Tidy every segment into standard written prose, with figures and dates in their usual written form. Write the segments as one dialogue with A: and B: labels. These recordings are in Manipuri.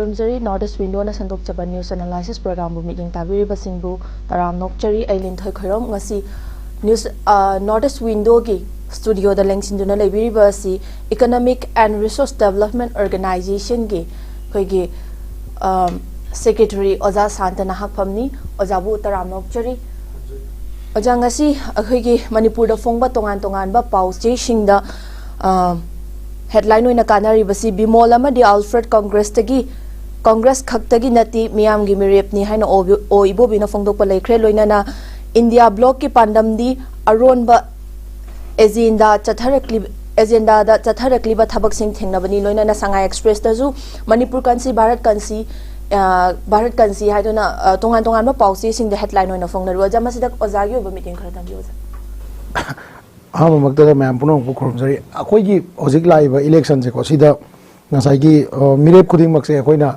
A: Kurumzari Northeast Window na sandok chaba news analysis program bu meeting tabiri basingbu taram nokchari ailin thoi khorom ngasi news Northeast Window gi studio da lengsinduna lebiri basi Economic and Resource Development Organization gi khoigi Secretary Oza Santana Hakpamni Ozabu taram nokchari Oja ngasi khoigi Manipur da phongba tongan ba pause singda headline oina kanari basi bimol amadi Alfred Congress khaktagi nati miyam gi mirepni haina oibo bina phongdokpa lekhre loinana India block ki pandamdi aronba agenda da chatharakli ba thabak sing thengnabani loinana Shanghai Express dazu Manipur kansi Bharat kansi haidona tongan ba pause sing the headline oina phongnaru jamasida ozagi oba meeting khara tambi oza
B: Hama magda ma'am पुनः पुकुरम सरी अकोई की ओजिक लाइव इलेक्शन से कोशिदा नसाई की मिरेप खुदिंग मक्से अकोई ना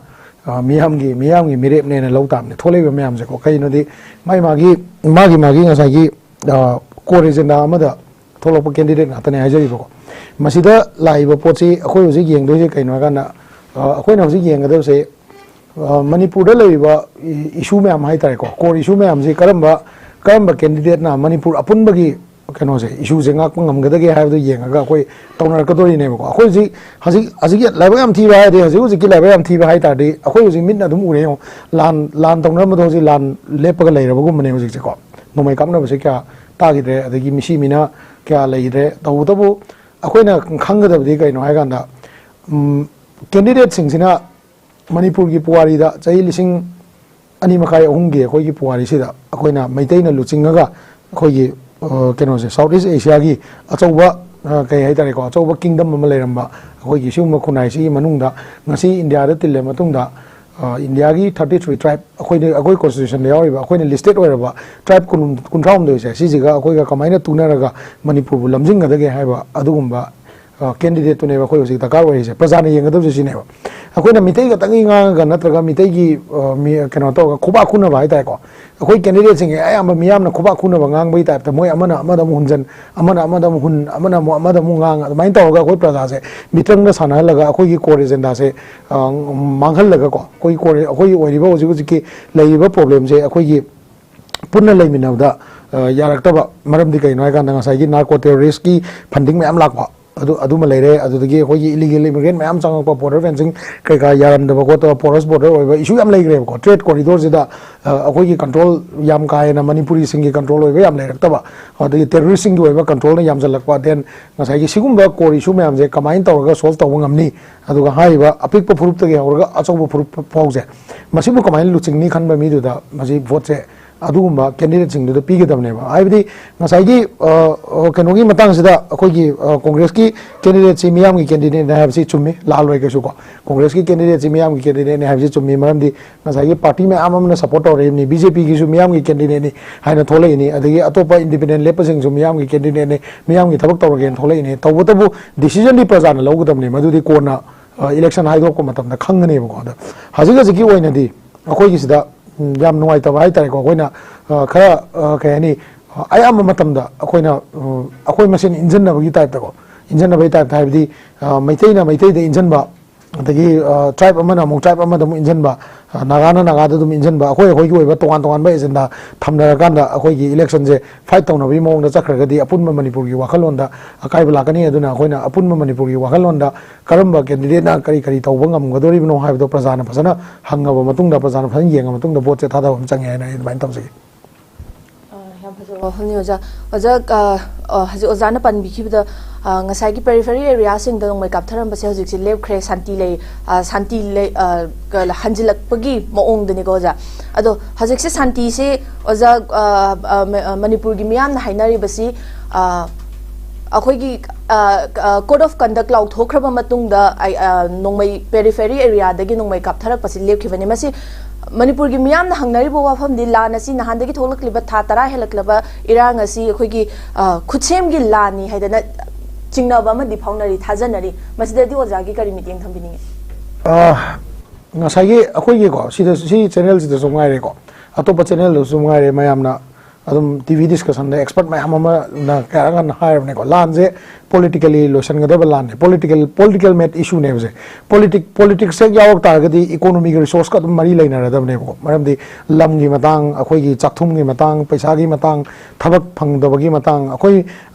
B: मियाम की मिरेप ने लौटा हमने थोले भी मियाम से को कहीं नदी मागी नसाई की कोर एजेंडा मदा थोलो पर कैंडिडेट ना तने आज़ादी बको मसीदा लाइव पोची अकोई ओजिक यंग दोजे कहीं ना करना अकोई ना ओजिक यंग दो से मणिपुर लाइव इशू में हम हाई तारे को कोर इशू में हमसे करम कैंडिडेट ना मणिपुर अपन बगी कनो से इशू से ngak ngamgada ge haibdu yengaga koi tawnar kadori ne ko akoi ji haji laiba yam thiba haide haji ki laiba yam thiba hai ta de akoi ji min na dum ure yo lan tawnar ma do ji lan lepaga leira bagum ne ji ko nomai kamna ba se kya ta gi de adagi misi mina kya lei de taw tabu akoi na khangada ba de kai no hai gan da candidate sing sina manipur gi puari da chai lising ani makai ahum gi akoi gi puari sida akoi na maitai na luchingaga akoi gi कनो से साउथ ईस्ट एशिया की अचौबा कई हाइतारे को अचौबा किंगडम अमा लेरंबा अखोई सिगुम खुनाइसी मनुंगदा ngasi इंडिया दा तिल्ले मतुंगदा इंडिया की 33 ट्राइब अखोई कॉन्स्टिट्यूशन ले यावरिबा अखोई लिस्टेड ओइरबा ट्राइब कुंथ्राम दोइसे सिजिगा अखोई कमाइना तुनरगा मणिपुर बु लमजिंगदगे हाइबा अदुगुंबा कैंडिडेट तो नेबा अखोई होसि दरकार ओइसे प्रजाने येंगदब सिनेबा अखोइना मितै गा तंगी गा नत्रगा मितै की कनो तो खुबा खुना भाई ताइ को अखोई कैंडिडेट सिंगे अयाम मियामना खुबा खुना गांग बै टाइप मोय अमना हुनजन अमना हुन अमना गांग अदमाइन तौगा अखोई प्रजा से मित्रंग साना लगा अखोई की कोर एजेंडा से मांगल लगा को कोई कोर अखोई ओइरिबा होजि की लैबा प्रॉब्लम से अखोई की पुन्ना लैमिनबदा यारक्तबा मरमदि कैनो हाइगा नगासाई की नार्को टेररिस्ट की फंडिंग मैम लाकवा अदुमा लेरे अदुदगी अखोई इलीगल इमिग्रेंट मैम चंगप बॉर्डर फेंसिंग कैका यारमदब को तो पोरस बॉर्डर ओइबा इशू याम लेग्रे को ट्रेड कॉरिडोर सिदा अखोई की कंट्रोल याम कायना मणिपुरी सिंग की कंट्रोल ओइबा याम लेरक्तबा अदुगी टेररिस्ट सिंग ओइबा कंट्रोल याम जलकवा देन नसाई की सिगुंबा core issue ma'am J कमाइन तौरगा solve तौब ngamni aduga haiba apik pa furup tege horga achau furup phause masibu kamain luchingni khanba mi duda masi vote se adugumba candidate sing du pige damne ba aibdi ngasai gi kenogi matang sida akoi gi congress ki candidate si miyam gi candidate na have si chummi lal roi ka su ko congress ki candidate si miyam gi candidate na have si chummi maram di ngasai gi party me amam na support ore ni bjp gi su miyam gi candidate ni haina tholai ni adagi atopa independent lepasing su miyam gi candidate ni miyam gi thabak tawra gen tholai ni tabu decision di praja na logudamni madudi kona election haidok ko matam na khangane ba ko da hajiga jiki oina di akoi gi sida yam nuai ta bai tare ko koina khara kayani ayam matamda akoina akoi machine engine na bagi type ta ko engine na bai type ta habdi maitai da engine ba adagi tribe amana mo tribe amada mo engine ba naga da dum engine ba akoi ki oiba tongan ba agenda thamna kan da akoi gi election je fight tawna bi mong da chakhra di apun manipur gi wakhalon da akai bla kani aduna akoina apun manipur gi wakhalon da karamba candidate na kari tawba ngam gadori bino haib do prajana phasana hangaba matung da prajana phan yenga matung da vote thada hom change na bain tamsi
A: honi oja haji ozana pan bikhibda ngasai gi periphery area sing da ngmai kaptharam base hojik si left khre santi le hanjilak pagi moong deni goja ado hojik se santi se oja manipur gi miyam na hainari basi akhoi gi code of conduct law thokraba matung da nongmai periphery area dagi nongmai kaptharak pasi left khibani masi Manipur gi miyam na hangnari bo wafam di la na si nahan dagi tholak liba tha tara helak laba irang asi akhoi gi khutchem gi la ni haidana chingna ba ma di phaunari thajanari masida di oja gi kari meeting thambini
B: ngasai gi akhoi gi ko si channel si songai re ko atopa channel lo songai re mayam na TV discussion expert ma'am है लान से पॉलिटिकली लोसनगदब लान पॉलिटिकल मेट इशू ने पॉलिटिक्स यावतारगदी इकोनॉमी रिसोर्स का मरी लेनरदबने मरमदी लम की मतंग अखोई चाथुम की मतंग पैसा की मतंग थबक फंगदबगी मतंग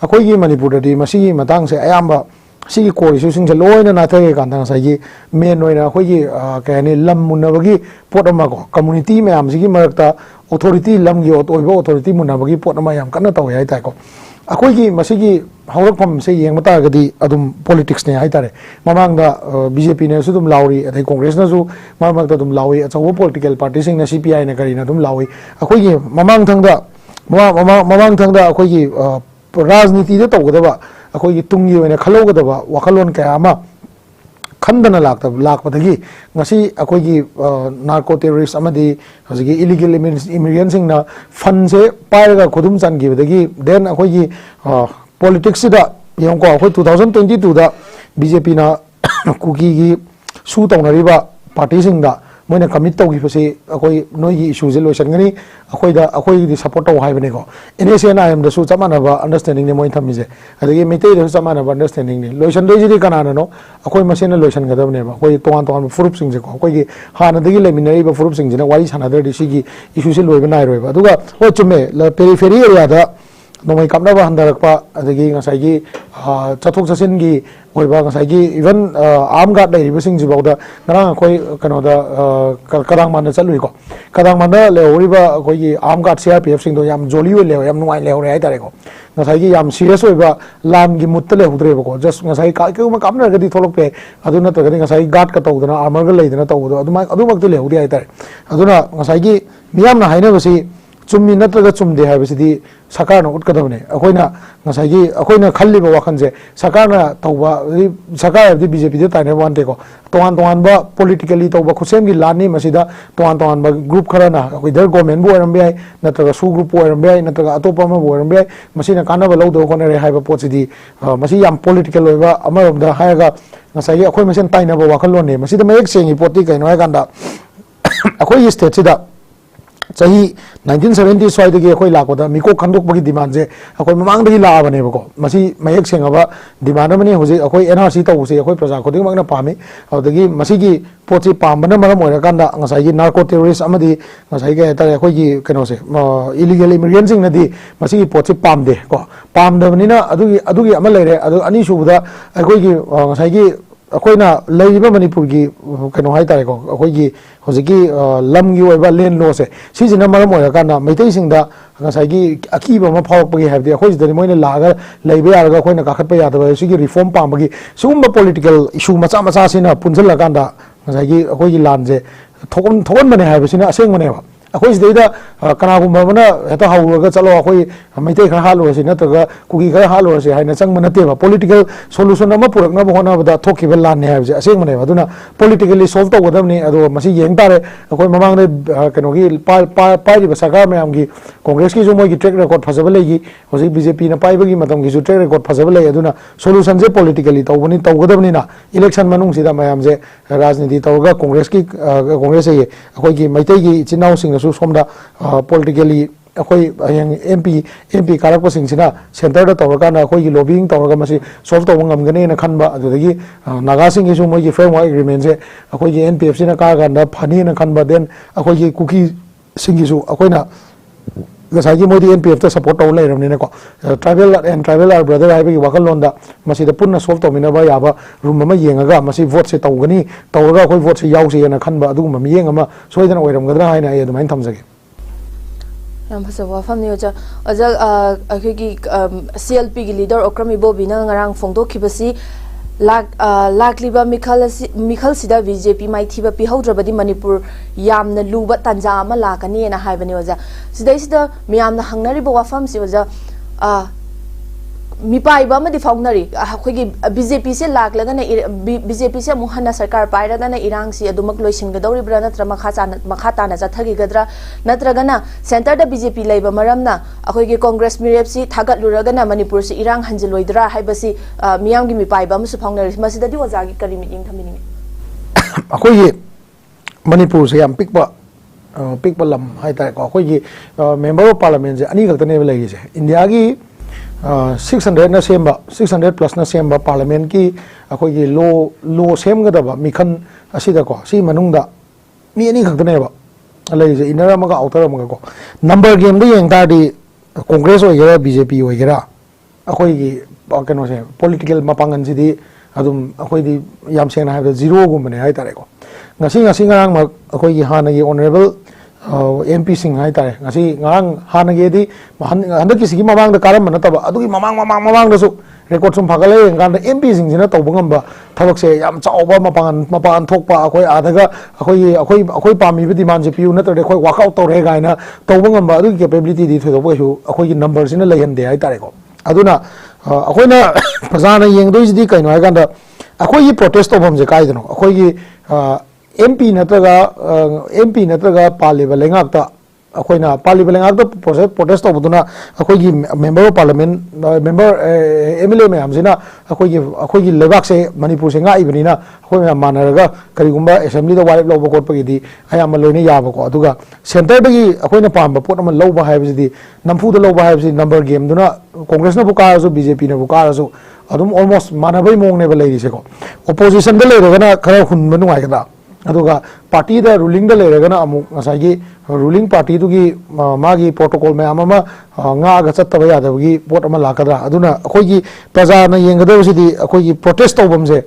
B: अखोई मणिपुर मसी मतंग से अयाम्बा सी कोर इशू सिंग लोइना नाथगे कांदा साई मेन ओइना अखोई कहनी लम मुनबगी पोट अमा को कम्युनिटी मैम सिगी मरकता ऑथोरिटी लम की ऑथोरिटी मुनबगी पोट अमा याम कन्ना तवे हाइ ताको अखोई मसीगी हौरकफम से येंग तारगदी अदुम पॉलिटिक्स ने हाइ तारे ममांगदा बीजेपी ने सुदुम लाउरी अथै कांग्रेस न सु मरमकता दुम लाउई अचौ पॉलिटिकल पार्टी सिंग न सीपीआई ने करिना दुम लाउई अखोई ममांग थंगदा अखोई राजनीति दे तौगदबा अखोई तुंगी ओइना खलोगदबा वखलोन कया अमा खंदना लाकपदगी ngasi अखोई नार्को टेररिस्ट अमदी हजिगी इलीगल इमिग्रेंट सिंग ना फंड से पायरगा खुदुम चनगिबदगी देन अखोई पॉलिटिक्स दा यंको अखोई 2022 दा बीजेपी ना कुकी की सु तौनरिबा पार्टी सिंग दा मोइना कमिट तौगिबसे अखोई नोई इशू जे लोसनगनी अखोई दी सपोर्ट तौ हाइबने को एनएसएन आईएम दसु चमानबा अंडरस्टैंडिंग ने मोइन थमिजे अदगी मेते दसु चमानबा अंडरस्टैंडिंग ने लोसन देजिदी कनाना नो अखोई मसेन लोसन गदबने बा अखोई तोन फुरुप सिंग जे को अखोई हानदगी लेमिनरिबा फुरुप सिंग जे वारी सानादर सिगी इशू से लोइबा नाइरोइबा दुगा हो चुमे पेरिफेरी एरिया दा नोंमै कापनाबा हंदरकपा अदगी ngसाइगी चथोक चसिनगी ओइबा ngसाइगी इवन आम गार्ड लेरिबसिंग जिबाउदा नरा अखोई कनोदा कदांग मान चलुइको कदांग मान लेओरिबा अखोई आम गार्ड सीआरपीएफ सिंग दो याम जोली वे लेओ याम नुवाइ लेओरे हाइ तारेको ngसाइगी याम सीरियस ओइबा लाम गी मुत्त लेहुद्रेबको जस्ट ngसाइ काकेउमा कापनरगदी थोलकपे अदु नतगदी ngसाइ गार्ड का तौदना आर्मर गा लेदना तौदो अदुमक्ति लेहुदि हाइ तारे अदुना ngसाइगी मियामना हाइनबसि चुम्मी नत्रगा चुमदे हाइबसिदी सरकार न उठकदबने अखोइना ngसाइगी अखोइना खल्लिबा वाखनजे सरकार न तौबा सरकार दि बीजेपी दे ताइने वानते को तोन बा पॉलिटिकली तौबा खुसेम की लानी मसिदा तोन बा ग्रुप खराना अखोइ दर गवर्नमेंट बो ओरम बेय नत्रगा सु ग्रुप ओरम बेय नत्रगा अतोपा म ओरम बेय मसिना कानाबा लौदो कोनरे हाइबा पोचिदी मसि याम पॉलिटिकल ओइबा अमरमदा हायगा ngसाइगी अखोइ मसेन ताइनबा वाखलोने मसिदा मयक सेंगी पोती कैनो हायगांदा अखोइ स्टेट सिदा चाही 1970 स्वाइदगी अखोई लाकोदा मिको खंदोकबगी डिमांड जे अखोई ममांगदगी लाबनेबको मसी मयक सेंगबा डिमांड अमने होजे अखोई एनआरसी तौसे अखोई प्रजा खुदिंग मगना पामे अदगी मसीगी पोची पामबना मरम ओइरकांदा ngसाइगी नार्को टेररिस्ट अमदी ngसाइगे हतारे अखोईगी कनोसे इलीगल इमिग्रेंट सिंग नदी मसीगी पोची पामदे को पामदबनिना अदुगी अमा लेरे अदु अनि सुबदा अखोईगी ngसाइगी अखोइना लेरिबा मणिपुर की कनो हाइ तारे को अखोइगी होजिकी लमगी ओइबा लेन लो से सिजिना मरम ओइरकाना मैतै सिंगदा ngसाइगी अकीबा म फावपगी हाबदि अखोइ जदनि मोइना लागा लेबे यारगा अखोइना काखतपा यादबा सिगी रिफॉर्म पामबगी सुगुम्बा पॉलिटिकल इशू मचा मचा सिना पुनजलकांदा ngसाइगी अखोइगी लानजे थोगन मने हाबसिना असेंग मनेबा अखोइ सिदैदा कनागुम्बा मना हेता हाउरगा चलो अखोइ मैतै खरा हालोसे नत्रगा कुकी खरा हालोसे हाइना चंगम नतेबा पॉलिटिकल सोल्यूशन अमा पुरकना होनाबदा थोकिबा लाने हाबजे असेंग मनेबा अदुना पॉलिटिकली सॉल्व तौगदबने अदो मसी येंग तारे अखोइ ममांगदे कनोगी पाइरिबा सरकार मयामगी कांग्रेस की जो मोगी ट्रैक रिकॉर्ड फजबा लेगी होजि बीजेपी न पाइबगी मतम की जो ट्रैक रिकॉर्ड फजबा ले अदुना सोल्यूशन जे पॉलिटिकली तौबनी तौगदबनिना इलेक्शन मनुंग सिदा मयाम जे राजनीति तौगा कांग्रेस ये अखोइ की मैतै की चिनाव सिंग सोमदा पॉलिटिकली अखोई एमपी कारकपसिंगसिना सेंटर तौरकाना अखोई लॉबिंग तौरगा मसी सॉल्व तौब ngमगने न खनबा अदुदगी नागासिंग सु मोगी फ्रेमवर्क एग्रीमेंट से अखोई एनपीएफ सिना कारगाना फनी न खनबा देन अखोई कुकी सिंगिसु अखोइना ngसाइगी मोदी एनपीएफ ता सपोर्ट तौ लेरमने को ट्राइबल आर ब्रदर हाइबगी वकलोंदा मसीदा पुन्ना सॉल्व तौमिनबा याबा रूम अमा येंगागा मसी वोट से तौगनी तौरगा अखोई वोट से याउसे न खनबा अदुगुम मियेंग अमा सोइदना ओइरमगदरा हाइना ए अदुमाइन थमजगे
A: याम फसा वाफम नियोजा अजा अखोगी सीएलपी की लीडर ओक्रम इबोबिना ngarang फोंदोखिबसी लाकलिबा मिखल सिदा बीजेपी माइथिबा पिहौद्रबदी मणिपुर यामना लुबा तंजा अमा लाकनी ना हाइबनी ओजा सिदैसिदा मियामना हंगनरिबा वाफम सि ओजा मिपाइबा अमदि फाउनरी अखोगी बीजेपी से लाकलगना बीजेपी से मुहन्ना सरकार पाइरगना इरांग सि अदुमक लोइसिनगदौरिब्रा नत्र मखा ताना जाथगिगद्रा नत्रगना सेंटर दा बीजेपी लेबा मरमना अखोगी कांग्रेस मिरेपसी थागतलुरगना मणिपुर से इरांग हंजलोइद्रा हाइबसी मियामगी मिपाइबा अमसु फाउनरी मसिददि ओजागी करी मीटिंग थमिनी
B: अखोगी मणिपुर से याम पिकबा पिक लम है अखोई मेंबर ऑफ पार्लियामेंट से अनी खतने लेगी इंडिया की 600 ना सेम 600 प्लस ना सेम पार्लियामेंट की अखोई लो सेमगदब मिखन असिदको सी मनुंगदा मी अनी खतने लेगी इनर आउटर को नंबर गेम येंग तादी कांग्रेस होगेरा बीजेपी होगेरा अखोई कनो से पॉलिटिकल मपांगन सिदी अदुम अखोई याम सेना है जीरो गुमने है तारेको ngasi ngasi ngarang mak akoi gi hana gi honorable MP sing hai tare ngasi ngarang hana gi di handa ki sigi mamang da karam na taba adu gi mamang da su record sum phagale ngan da MP sing jina tawbang amba thabak se yam chawba mapan thokpa akoi adaga akoi pami bi demand je piu na tare akoi work out tore ga na tawbang amba adu capability di thodo ba su akoi gi number sina lai han de hai tare ko aduna akoi na phajana yeng doi di kai no ha ganda akoi gi protest obam je kai dano akoi gi MP नत्रगा पालिब लेंगाक्ता अखोइना पालिब लेंगाक्ता प्रोटेस्ट तौबदुना अखोइगी member of parliament member MLA मैमसिना अखोइगी लेबाक से मणिपुर से गाइबनिना अखोइ मैम मानरगा करिगुंबा असेंबली दा वाइप लौब कोटपगिदी अयाम लोइने याबको अदुगा सेंटर दगी अखोइना पाम पोट अमा लौब हाइबसिदी नंफु दा लौब हाइबसि नंबर गेम दुना कांग्रेस ना बुकारसु बीजेपी ना बुकारसु अदुम ऑलमोस्ट मानबई मोंगनेबा लेरिसेको ओपोजिशन दा लेरगना खरा हुनबा नुआइगदा अदुगा पार्टी दा रूलिंग दा लेरगना अमु ngसागी रूलिंग पार्टी दुगी मागी प्रोटोकॉल में अमा nga चत्तब यादबगी पोट अमा लाकदा अदुना अखोगी प्रजा ना येंगदबसिदी अखोगी प्रोटेस्ट तौबमसे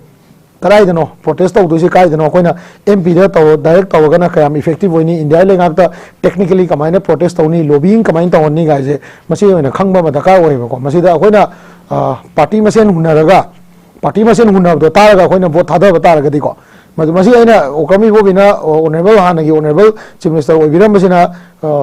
B: कराइदनो प्रोटेस्ट तौदुसी काइदनो अखोइना MP दा तौ डायरेक्ट तौगना कयाम इफेक्टिव होइनी इंडिया लेंगाक्ता टेक्निकली कमाइना प्रोटेस्ट तौनी लॉबिंग कमाइन तौनी गाइजे मसी होइना खंगबा मदका ओइबको मसीदा अखोइना पार्टी मसेन हुनरगा पार्टी मसेन हुनबदो तारगा अखोइना वोट थादब तारगदिको मसी अना ओकमी बोगिना ऑनरेबल हानगी ऑनरेबल चीफ मिनिस्टर ओइबिरमबसिना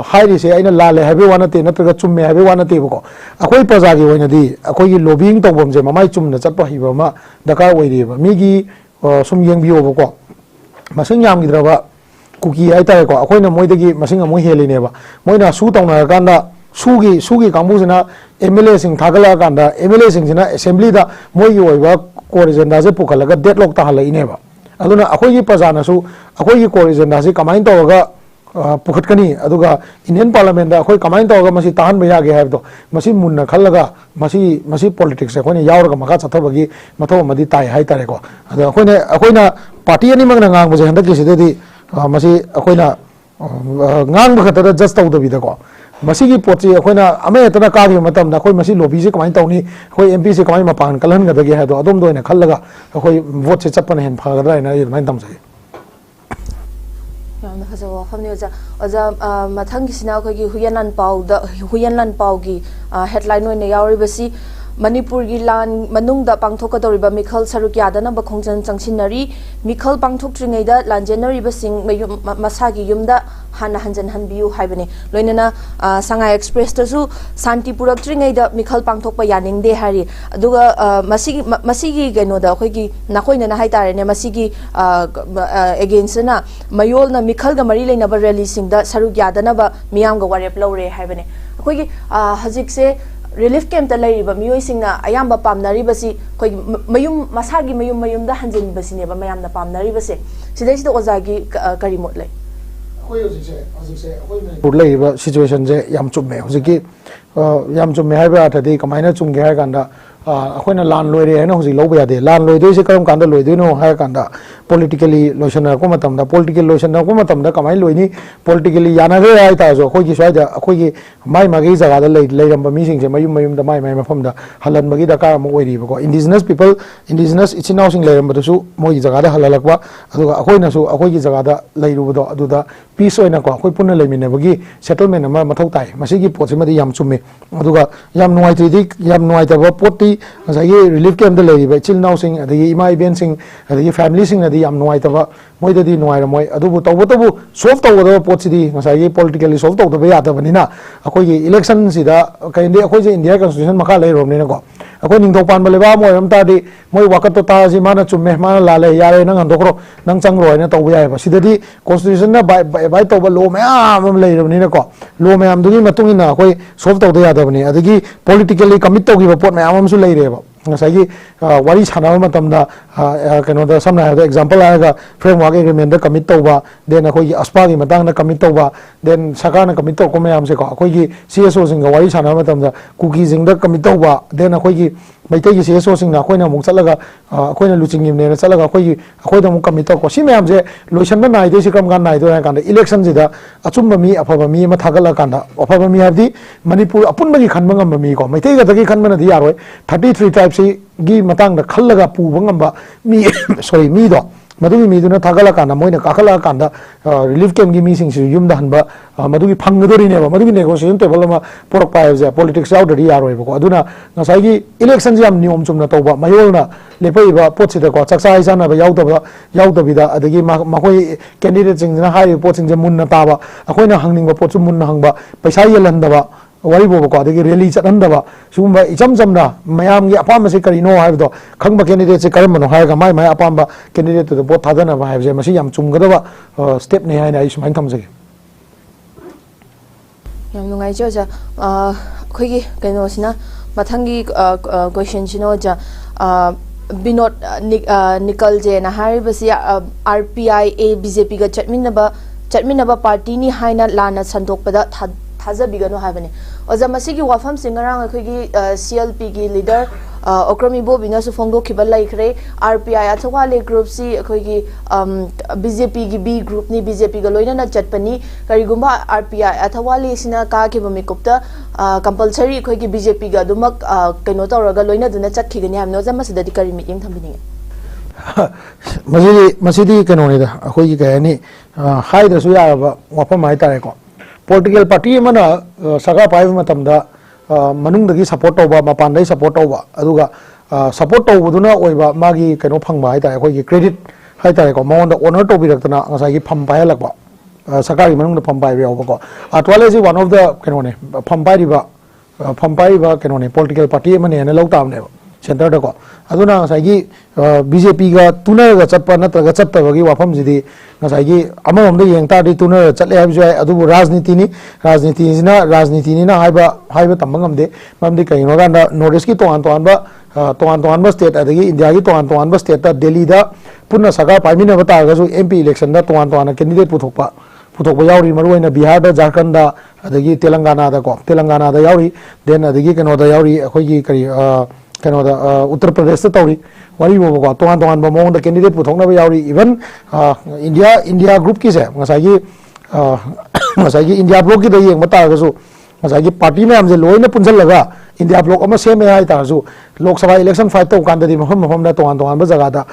B: हाइरिसे अना लाले हाबे वानते नत्रगा चुम्मे हाबे वानतेबको अखोई प्रजागी ओइनदी अखोई लॉबिंग तौबमजे ममाई चुम्ना चटपा हिबमा दरकार ओइरिबा मीगी सुम येंबियोबको मसिंग यामगिद्रबा कुकी हाइतारेको अखोइना मोइदगी मसिंग अमु हेलिनेबा मोइना सु तौना कांदा सुगी कांबुसिना MLA सिंग थागला कांदा MLA सिंगसिना असेंबली दा मोइगी ओइबा कोरिजेंडा से पुखलगा डेडलॉक ताहलइनेबा अदुना अखोई प्रजानसु अखोई कोरिजेंडा से कमाइन तौगा पुखटकनी अदुगा इंडियन पार्लियामेंट अखोई कमाइन तौगा मसी ताहन बयागे हाबदो मसी मुन्ना खल्लगा मसी पॉलिटिक्स अखोइना यावरगा मगा चथबगी मथो मदी ताई हाइ तारेको अदु अखोइना पार्टी अनि मंगना ngang बजे हंदक सिदेदी मसी अखोइना ngang बखतदा जस्ट तौदबिदको मसीगी पोची अखोइना अमे तना कागी मतम अखोइ मसी लोबी से कमाइन तौनी अखोइ MP से कमाइन मपान कलहन गदगे हादो अदुम दोइना खल्लगा अखोइ वोट से चपन हेन फागदराइना इरमाइन तमसै
A: यामना फजा वाफमने ओजा मथंगिसिना अखोइगी हुयनलान पाउगी हेडलाइन ओइना यावरिबसी मणिपुर की लान मनुंगदा पांगथोकदौरिबा मिखल सरुक यादनबा खोंजन चंगसिनरी मिखल पांगथोक्ट्रिङैदा लानजेनरिबसिंग मसागी युमदा हाना हंजन हनबियु हाइबने लोइनना संगाई एक्सप्रेस तसु शांति पुरक्ट्रिङैदा मिखल पांगथोकपा यानिंगदे हारि अदुगा मसिगी गैनोदा अखोइगी नाखोइना हाइतारेने मसिगी अगेंस्टना मयोलना मिखलगा मरी लेनबा रैलीसिंगदा सरुक यादनबा मियामगा वारेप लौरे हाइबने अखोइगी हजिकसे रिलीफ कैंप लेरिबा मियोइसिंगना अयाम्बा पामनारिबसी कोई मयुम मसागी मयुमदा हंजिनबसिनेबा मयामना पामनारिबसे सिदैसिदा ओजागी करिमोट लै
B: अखोइ हजिकसे अखोइ पुर लेरिबा सिचुएशन जे याम चुम्मे हजिकी याम चुम्मे हाइबा अथदि कमाइना चुमगे हाय कांदा अखोइना लान लोइरे हैना हजि लौबा यादे लान लोइदोइसे करम कांदा लोइदोइनो हाय कांदा पॉलिटिकली लोइसनरको मतमदा पॉलिटिकल लोइसनरको मतमदा कमाइ लोइनी पॉलिटिकली यानागे हाय ताजो अखोइगी स्वाइदा अखोइगी माइ मागी जगादा लेरंबा मिसिंगसे मयुम माइ मफमदा हलनबगी दरकार अमु ओइरिबको इंडिजिनस पीपल इंडिजिनस इचिनाउसिंग लेरंबदसु मोगी जगादा हललकवा अदुगा अखोइनासु अखोइगी जगादा लेरुबदो अदुदा पीस ओइनाको अखोइ पुन्ना लेमिनेबगी सेटलमेंट अमा मथौ ताइ मसिगी पोचमदि याम चुम्मे अदुगा याम नुवाइत्रिदि याम नुवाइतबा पोटी रिलीफ कैंप लेरिबा इचिनाउसिंग अदगी इमा इबेंसिंग अदगी फैमिलीसिंग अदि याम नुवाइतबा मोइददि नुवाइरमोइ अदुबु तौबतबु सोल्व तौगदबा पोटसिदि ngसाई पॉलिटिकली सोल्व तौदबा यादबनिना अखोइगी इलेक्शन सिदा कइंदे अखोइजे इंडिया कॉन्स्टिट्यूशन मखा लेरोमनिनाको अखोइ निंगथौ पानबा लेबा मोइरम तादि मोइ वाकतो ताजि माना चुम्मे माना लाले यारे नंग हंदोखरो नंग चंगरोइना तौबा यायबा सिददि कॉन्स्टिट्यूशन ना बाय तौबा लो मयाम लेरोमनिनाको लो मयाम दुगी मतुंगिना अखोइ सोल्व तौदबा यादबनि अदगी पॉलिटिकली कमिट तौगिबा पोट मयाम अमसु लेरेबा ngasai wari sana matamda kano da samna da example aga framework agreement da commit tawba then akoi aspa gi matang na commit tawba then saka na commit taw ko mayam se ko akoi gi CSO sing ga wari sana matamda cookie sing da commit tawba then akoi gi maitai gi CSO sing na akoi na muk chalaga akoi na luching nim ne chalaga akoi da muk commit taw ko si mayam je loisan na nai de sikam gan nai do kan election ji da achumba mi afaba mi ma thagala kan da afaba mi habdi manipur apun bagi khan mangam mi ko maitai ga dagi khan mana di yaroi 33 types gi matang da khallaga pu bangamba mi sorry mi do madugi mi duna thagala kana moina kakala kanda relief camp gi mi sing su yum da hanba madugi phangdori ne ba madugi negotiation table ma porok pa ya politics out di yaroi ba ko aduna ngasai gi election jam niom chumna tawba mayolna lepai ba potsi da ko chaksa isa na ba yaw da bida adagi ma koi candidate sing na hai pot sing je mun na ta ba akoi na hangning ba pot mun na hangba paisa yelan da ba wari bo ko adagi rally chatandaba sumba icham chamna mayam gi apam se karino haibdo khangba candidate se karam no haiga mai apamba candidate to bot thadana ba haibje masi yam chumgadaba step ne haina ai sumain thamjage
A: yam nungai jo ja khoigi kaino sina mathangi question chino ja binod nikal je na haribasi RPI a BJP ga chatminaba party ni haina lana sandokpada थाजबिगनो हाबने ओजा मसिगी वाफम सिंगरांग अखोगी CLP की लीडर ओक्रमी बो बिनासु फोंगो खिबल लाइखरे RPI अथवाले ग्रुप सी अखोगी BJP की B ग्रुप नि BJP ग लोइना न चटपनी करिगुंबा RPI अथवाले सिना का के बमिकुप्ता कंपलसरी अखोगी BJP ग दुमक कनो तौरगा लोइना दुना चटखिगनि हमनो ओजा मसिदि करि मीटिंग थंबिनि
B: मसिदि कनो ने दा अखोगी कहनी हाइदसु याबा वाफम हाइ तारे को political party mana saga paiva matamda manungdagi support tawba mapandai support tawba aduga support tawbuduna oiba magi kano phangba hai ta khoi gi credit hai ta ko maunda honor to biraktana ngasai gi pham pai lakba sakari manungda pham pai yaw ko atwale ji one of the kano ne pham pai ba kano ne political party mane na lawtam ne center da ko aduna ngasai gi BJP ga tunar ga chatpa natraga chattawagi wafam jidi ngasai gi amamda yengta di tunar chatle habju ai adu rajniti ni na haiba tambangam de mamdi kai no ganda notice ki toan ba state adagi india gi toan ba state ta delhi da punna saga paimina bata ga su MP election da toan candidate puthokpa yauri maruina bihar da jharkhand da adagi telangana da yauri then adagi kano da yauri akhoi gi kari kano da uttar pradesh ta tauri wari bo ko toan ba mong da candidate puthokna ba yauri even india group ki se ngasai gi india block ki da yeng mata ga su ngasai gi party me amje loina punjal laga india block ama seme hai ta su lok sabha election fight to kan da di maham da toan ba jaga da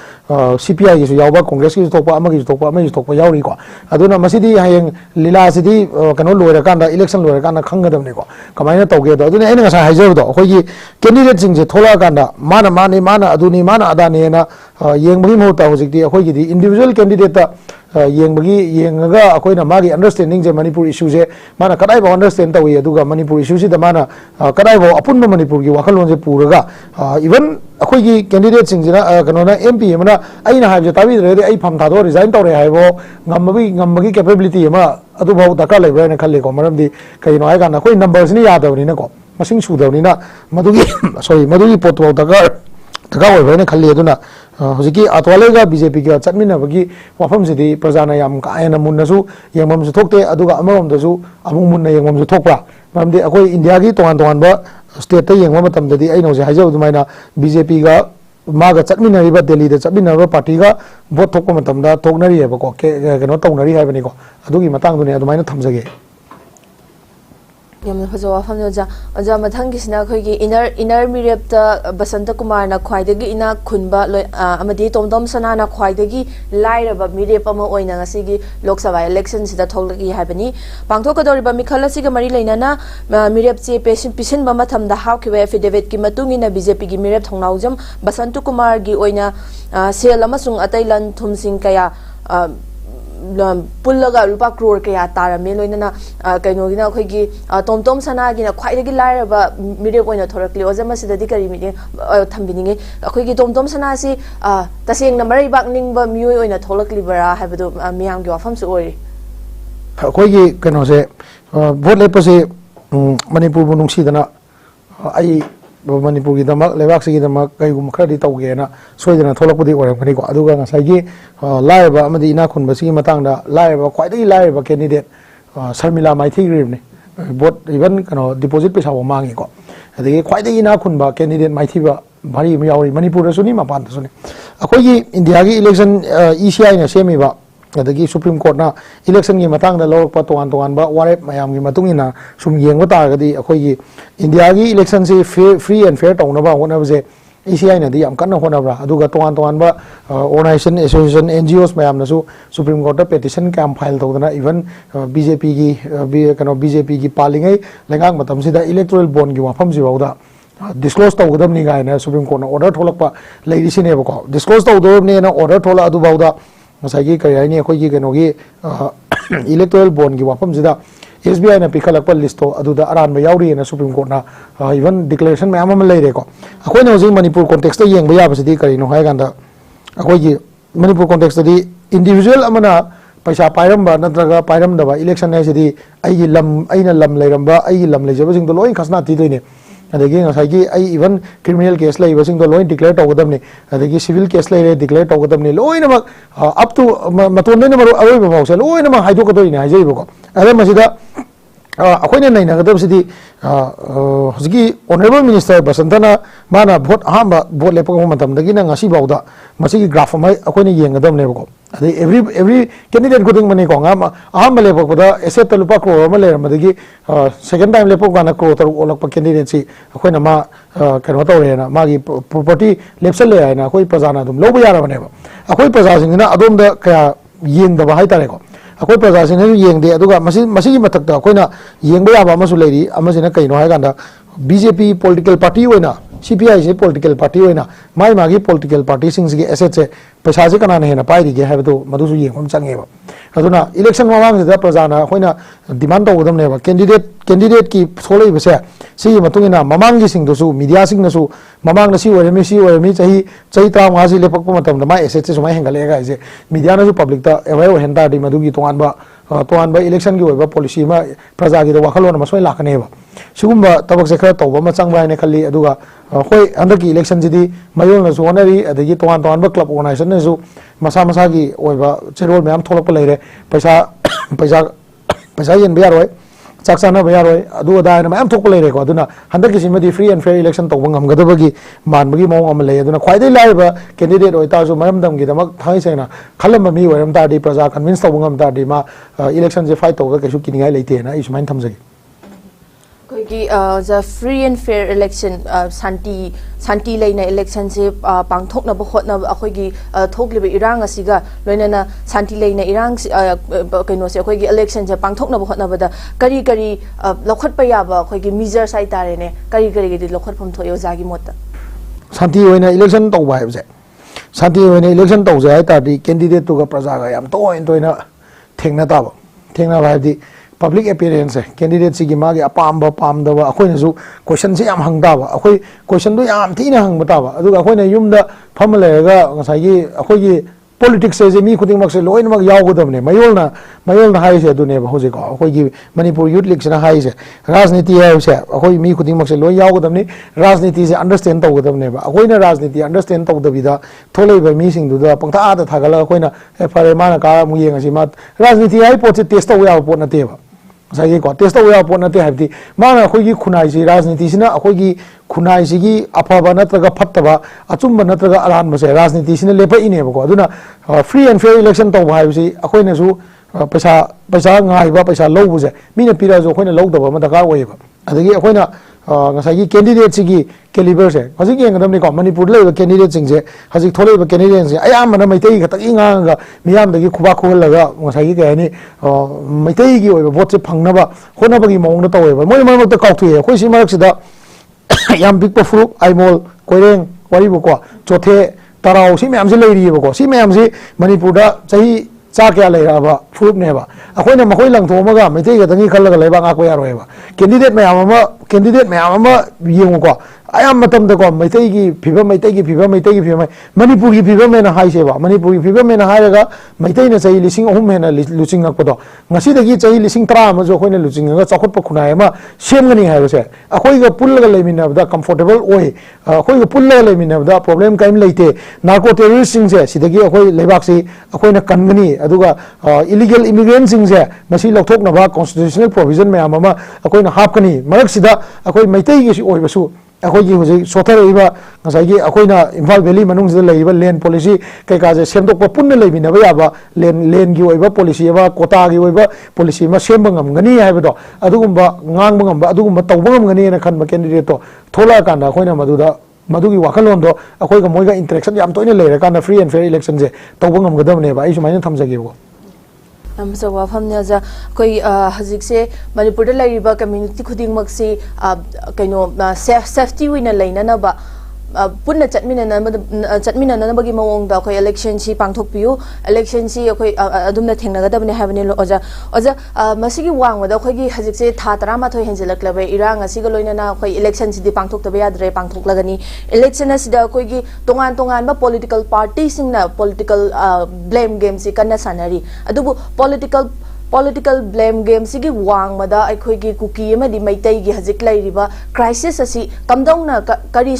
B: CPI gi su yawba congress gi tokpa ama gi tokpa yauri ko aduna masidi hayeng lila sidi kano loira kan da election loira kan khanga dam ne ko kamaina tawge do aduna ena ngasa haijo do khoi gi candidate sing je thola kan da mana aduni mana adani na yeng bagi mo ta hojik di khoi gi di individual candidate ta yengaga akoina magi understanding je manipur issue je mana kadai ba understand tawi aduga manipur issue si da mana kadai ba apun manipur gi wakal je puraga even akoi gi candidate sing jina kanona MP mana aina haib je tabi re ai pham tha do resign tawre haibo ngammagi capability ma adu bau daka le bra na khalle ko maram di kai no ai kana koi numbers ni ya dawni na ko masing su dawni na madugi madugi pot bau daka oi bra na khalle aduna hojiki atwale ga BJP ga chatmina bagi wafam sidi prajana yam ka ayana munnasu yengmam su thokte aduga amam da su amung munna yengmam su thokpa mamdi akoi india gi toan ba state ta yengma matam da di ai no je hajo dumaina BJP ga maga chatmina riba delhi da chatmina ba party ga vote thokpa matam da thoknari heba ko ke no tongnari haibani ko adugi matang dune adumaina thamjage
A: yam hozo wafam no ja mathang gi sina khoi gi inner mirep ta basanta kumar na khwai dagi ina khunba amadi tomdom sana na khwai dagi laira ba mirep ama oina ngasi gi lok sabha election sida tholagi habani pangtho ka dori ba mikhala si ga mari leina na mirep che pisin ba matham da haw ki affidavit ki matung ina BJP gi mirep thongnaujam basanta kumar gi oina sel amasung atailan thumsing kaya pullaga rupa crore kaya tarame loina kaino gina khoi gi tomtom sana gina khwai gi laira ba mire poina thorakli ozama sida di kari meeting thambini khoi gi tomtom sana si taseng number ibak ning ba mioi oina tholakli bara habadu miyam gi wafam su ori
B: khoi gi kaino se vote le pase manipur bu nungsi dana ai ꯃꯅꯤꯄꯨꯔꯒꯤꯗꯃꯛ ꯂꯩꯕꯥꯛꯁꯤꯒꯤꯗꯃꯛ ꯀꯩꯒꯨꯝꯕ ꯈꯔꯗꯤ ꯇꯧꯒꯦꯅ ꯁꯣꯏꯗꯅ ꯊꯣꯛꯂꯛꯄꯗꯤ ꯑꯣꯏꯔꯝꯒꯅꯤꯀꯣ ꯑꯗꯨꯒ ꯉꯁꯥꯏꯒꯤ ꯂꯥꯏꯔꯕ ꯑꯃꯗꯤ ꯏꯅꯥꯛ ꯈꯨꯟꯕꯁꯤꯒꯤ ꯃꯇꯥꯡꯗ ꯂꯥꯏꯔꯕ ꯈ꯭ꯋꯥꯏꯗꯒꯤ ꯂꯥꯏꯔꯕ ꯀꯦꯟꯗꯤꯗꯦꯠ ꯁꯔꯃꯤꯂꯥ ꯃꯥꯏꯊꯤꯈ꯭ꯔꯤꯕꯅꯤ ꯚꯣꯠ ꯏꯚꯟ ꯀꯩꯅꯣ ꯗꯤꯄꯣꯖꯤꯠ ꯄꯩꯁꯥꯐꯥꯎ ꯃꯥꯡꯉꯤꯀꯣ ꯑꯗꯒꯤ ꯈ꯭ꯋꯥꯏꯗꯒꯤ ꯏꯅꯥꯛ ꯈꯨꯟꯕ ꯀꯦꯟꯗꯤꯗꯦꯠ ꯃꯥꯏꯊꯤꯕ ꯚꯥꯔꯤ ꯑꯃ ꯌꯥꯎꯔꯤ ꯃꯅꯤꯄꯨꯔꯗꯁꯨꯅꯤ ꯃꯄꯥꯟꯗꯁꯨꯅꯤ ꯑꯩꯈꯣꯏꯒꯤ ꯏꯟꯗꯤꯌꯥꯒꯤ ꯏꯂꯦꯛꯁꯟ ECIꯅ ꯁꯦꯝꯃꯤꯕ ꯑꯗꯒꯤ ꯁꯨꯄ꯭ꯔꯤꯝ ꯀꯣꯔꯠꯅ ꯏꯂꯦꯛꯁꯟꯒꯤ ꯃꯇꯥꯡꯗ ꯂꯧꯔꯛꯄ ꯇꯣꯉꯥꯟ ꯇꯣꯉꯥꯟꯕ ꯋꯥꯔꯦꯞ ꯃꯌꯥꯝꯒꯤ ꯃꯇꯨꯡ ꯏꯟꯅ ꯁꯨꯝ ꯌꯦꯡꯕ ꯇꯥꯔꯒꯗꯤ ꯑꯩꯈꯣꯏꯒꯤ ꯏꯟꯗꯤꯌꯥꯒꯤ ꯏꯂꯦꯛꯁꯟꯁꯤ ꯐ꯭ꯔꯤ ꯑꯦꯟ ꯐꯦꯌꯔ ꯇꯧꯅꯕ ꯍꯣꯠꯅꯕꯁꯦ ECIꯅꯗꯤ ꯌꯥꯝ ꯀꯟꯅ ꯍꯣꯠꯅꯕ꯭ꯔꯥ ꯑꯗꯨꯒ ꯇꯣꯉꯥꯟ ꯇꯣꯉꯥꯟꯕ ꯑꯣꯔꯒꯅꯥꯏꯖꯦꯁꯟ ꯑꯦꯁꯣꯁꯤꯌꯦꯁꯟ NGOs ꯃꯌꯥꯝꯅꯁꯨ ꯁꯨꯄ꯭ꯔꯤꯝ ꯀꯣꯔꯠꯇ ꯄꯦꯇꯤꯁꯟ ꯀꯌꯥꯝ ꯐꯥꯏꯜ ꯇꯧꯗꯅ ꯏꯚꯟ BJPꯒꯤ ꯄꯥꯜꯂꯤꯉꯩ ꯂꯩꯉꯥꯛ ꯃꯇꯝꯁꯤꯗ ꯏꯂꯦꯛꯇꯣꯔꯦꯜ ꯕꯣꯟꯒꯤ ꯋꯥꯐꯝꯁꯤꯐꯥꯎꯗ ꯗꯤꯁꯀ꯭ꯂꯣꯖ ꯇꯧꯒꯗꯕꯅꯤ ꯀꯥꯏꯅ ꯁꯨꯄ꯭ꯔꯤꯝ ꯀꯣꯔꯠꯅ ꯑꯣꯔꯗꯔ ꯊꯣꯛꯂꯛꯄ ꯂꯩꯔꯤꯁꯤꯅꯦꯕꯀꯣ ꯗꯤꯁꯀ꯭ꯂꯣꯖ ꯇꯧꯗꯧꯔꯕꯅꯦꯅ ꯑꯣꯔꯗर ꯊꯣꯛꯂꯛ ꯑꯗꯨꯐꯥꯎꯗ ꯉꯁꯥꯏꯒꯤ ꯀꯔꯤ ꯍꯥꯏꯅꯤ ꯑꯩꯈꯣꯏꯒꯤ ꯀꯩꯅꯣꯒꯤ इलेक्टोरल बोन की वाफमसिदा SBI ना पिखलक लिस्टो अदुदा अरानबा यावरिना सुप्रीम कोर्ट ना इवन डिक्लेरेशन मैम अमा लेरेको अखोइना होजिक मणिपुर कॉन्टेक्स्ट येंबा याबसिदी करिनो हायगांदा अखोइगी मणिपुर कॉन्टेक्स्ट दी इंडिविजुअल अमना पैसा पाइरंबा नत्रगा पाइरंदबा इलेक्शन हाइसिदी आइगी लम आइना लम लेरंबा आइगी लम लेजबसिंग दो लोइन खसना तीदोइने अदगी ngसाइगी आई इवन क्रिमिनल केस लेबसिंग दो लोइन डिक्लेयर तौगदबनी अदगी सिविल केस लेरे डिक्लेयर तौगदबनी लोइनमक अप टू मतोंदेने मरो अरोइबा फाउसे लोइनमक हाइदोकदोइने हाइजैबको अदे मसिदा अखोइना नैनागदबसिदी हजिगी ऑनरेबल मिनिस्टर बसंतना माना भोट अहम भोट लेपको मतमदगिना ngasi बाउदा मसिगी ग्राफ अमा अखोइना येंगदबनेबको अदे एवरी कैंडिडेट खुदिंग मने को ngam अहम लेपकोदा एसेट लुपा करोड़ अमा लेरमदगी सेकंड टाइम लेपको गाना करोड़ तरु ओलकपा कैंडिडेट सी अखोइना मा कनो तौरेना मागी प्रॉपर्टी लेप्सल ले आइना अखोइ प्रजाना दुम लोबो यारबनेबा अखोइ प्रजासिंगना अदोमदा कया येंगदबा हाइतारेको अखोइ प्रजासिंगना येंगदे अदुगा मसिगी मथक्ता अखोइना येंगबा याबा अमसु लेरी अमसिना कइनो हाइगांदा BJP पॉलिटिकल पार्टी होइना CPI से पॉलिटिकल पार्टी होइना माई मागी पॉलिटिकल पार्टी सिंग एसेट से पैसा से कना हेना पाइरिगे हाइबदो मधुसु येंगम चंगेबा अदुना इलेक्शन ममांगदा प्रजाना अखोइना डिमांड तौगदमनेबा कैंडिडेट की सोलै बसे सी मतुंगिना ममांगी सिंगदसु मीडिया सिंगनसु ममांगना सी ओरमी चाही 35 से लेपक मतमदा मा एसेट से सुमाय हेंगलेगा इसे मीडिया नसु पब्लिक ता अवेयर होहनदा दि मधुगी तोंगानबा इलेक्शन की ओइबा पॉलिसी मा प्रजा की वाखलोन मसोय लाखनेबा सिगुम्बा तबक से खरा तौबा मा चंगबा हाइने खल्ली अदुगा होय हंदकी इलेक्शन जिदी मयोलनसु होनरी अदगी तोंगान क्लब ऑर्गेनाइजेशन नसु मसा मसा की ओइबा चेरोल मैम थोलप लेरे पैसा येनबा यारोय चाक चानबा यारोय अदु अदायना मैम थोक लेरेको अदुना हंदकी सिमदी फ्री एंड फेयर इलेक्शन तौबा ngमगदबगी मानबगी मौंग अमा ले अदुना ख्वाइदै लाइबा कैंडिडेट ओइतासु मरमदमगी दमक थाइसेना खलम मी ओरम तादि प्रजा कन्विंस तौबा ngम तादि मा इलेक्शन जे फाइट तौगा कैसु किनिगाय लेतेना इसुमाइन थमजगी
A: the free and fair election santi leina election se pangthokna ba hotna akhoi thokliba irang asiga loinana santi leina irang kaino se akhoi election je pangthokna ba hotna bada kari lokhat pa ya ba akhoi measure sai tare ne kari gi lokhat phom thoyo jagi mota
B: santi hoina election to ba je santi hoina election to je ta di candidate to ga praja ga yam toina thengna ta ba thengna ba di public appearance candidate si gi magi apamba pamdaba akoina su question se yam hangda ba akoi question do yam thina hang bata ba aduga akoina yumda famale ga ngasai gi akoi gi politics se mi khuding mak se loin mak yaw godamne mayolna hai se dune ba hoje ko akoi gi manipur youth league na hai se rajniti hai se akoi mi khuding mak se loi yaw godamne rajniti se understand to godamne ba akoina rajniti understand to dabida tholei ba mi sing du da pangtha da thagala akoina fare mana ka mu yeng asi ma rajniti hai pot se test to ya pot na te ba Saige को टेस्ट हो या पोनते हैबदी माना अखोगी खुनाई से राजनीति सिना अखोगी खुनाई सिगी अफबा नत्रगा फत्तबा अचुम्ब नत्रगा अरान बसे राजनीति सिना लेपा इनेबको अदुना फ्री एंड फेयर इलेक्शन तो हाइबसी अखोइनासु पैसा ngaइबा पैसा लौबुजे मीना पिराजो अखोइना लौदबा म दरकार ओइबा अदगी अखोइना ngसाइगी कैंडिडेट सिगी कैलिबर से हजिक येंगदमनि को मणिपुर लेबा कैंडिडेट सिंगसे हजिक थोलेबा कैंडिडेट से अयामना मैतै खतक इंगांगा मियामदगी खुबा खुलगा ngसाइगी कहनी मैतै गी ओइबा वोट से फंगनबा होनबगी मौंगना तौएबा मोय मरमक त काउथुए खोइ सि मरक सिदा याम बिग पफुरुक आइमोल कोइरेंग वारिबको चोथे तराव सि मैम से लेरिबको सि मैम से मणिपुर दा सही चा क्या लेराबा फुरुप नेबा अखोइना मखोइ लंथोमगा मैतै गदंगी खलगा लेबा ngakwa yaroeba कैंडिडेट मैम येंगुको ayam matam da ko maitai gi phibam manipur gi phibam mena hai se ba manipur gi phibam mena hai ga maitai na chai lising ahum mena luching ak podo ngasi da gi chai lising tra ma jo khoina luching ga chakhot pa khunai ma sem gani hai se akhoi ga pul ga leimina da comfortable oi akhoi ga pul ga leimina da problem kaim leite narco terrorist sing se sidagi akhoi lebak si akhoi na kangani aduga illegal immigrant sing se masi lokthok na ba constitutional provision me ama akhoi na hap kani marak sida akhoi maitai gi si oi basu akhoi gi hoje sothar iba ngasai gi akhoi na Imphal Valley manung sida leiba land policy kai ka je semdok pa punna leimina ba ya ba land gi oi ba policy ba quota gi oi ba policy ma semba ngam ngani hai ba do adugumba ngang ngam ba adugumba tawba ngam ngani na khan ba candidate to thola kan da akhoi na maduda madugi wakalon do akhoi ga moiga interaction yam toine leira kan free and fair election je tawba ngam gadam ne ba ai sumaina thamjage bo
A: amsa wafam ne ja koi hazik se manipur da laiba community khuding mak se kaino safety wina laina na ba punna chatmina na bagi mawong da koi election si pangthok piu election si koi adumna thengna ga dabne habne lo oja masigi wang da koi gi hazik se tha tara ma thoi henjelak labe irang asi ga loina na koi election si di pangthok ta ya dre pangthok lagani election asi da koi gi tongan ba political party sing na political blame game si kanna sanari adubu political blame game sigi wang mada akhoi gi kuki ma di maitai gi hajik lai riba crisis asi kamdong na kari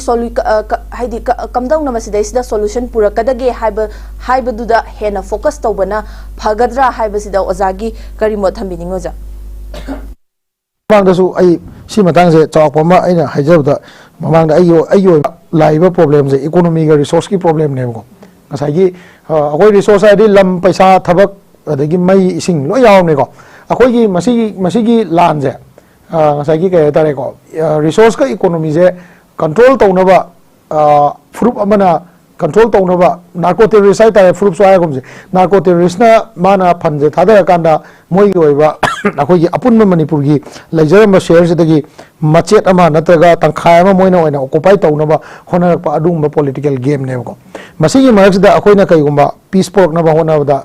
A: haidi kamdong na masidai sida solution pura kadage haiba duda hena focus tawbana phagadra haiba sida ozagi kari mo thambini ngoja
B: mamang da su ai si matang se chawak ma aina haijabda mamang da ayo laiba problem je economy ga resource ki problem ne ko ngasai gi akoi resource ai lam paisa thabak adagi mai ising lo yaw ne ko akoi gi masigi lan je ngasai gi ke tare ko resource ka economy je control tawna ba frup amana control tawna ba narco terrorist ai tare frup so ai gom je narco terrorist na mana phanje thada kanda moi gi oiba akoi gi apun manipur gi laijaram ba share dagi machet ama natraga tangkhai ama moina oina occupy tawna ba honarak pa adung ba political game ne ko masigi marak da akoi na kai gomba peace pork na ba hona da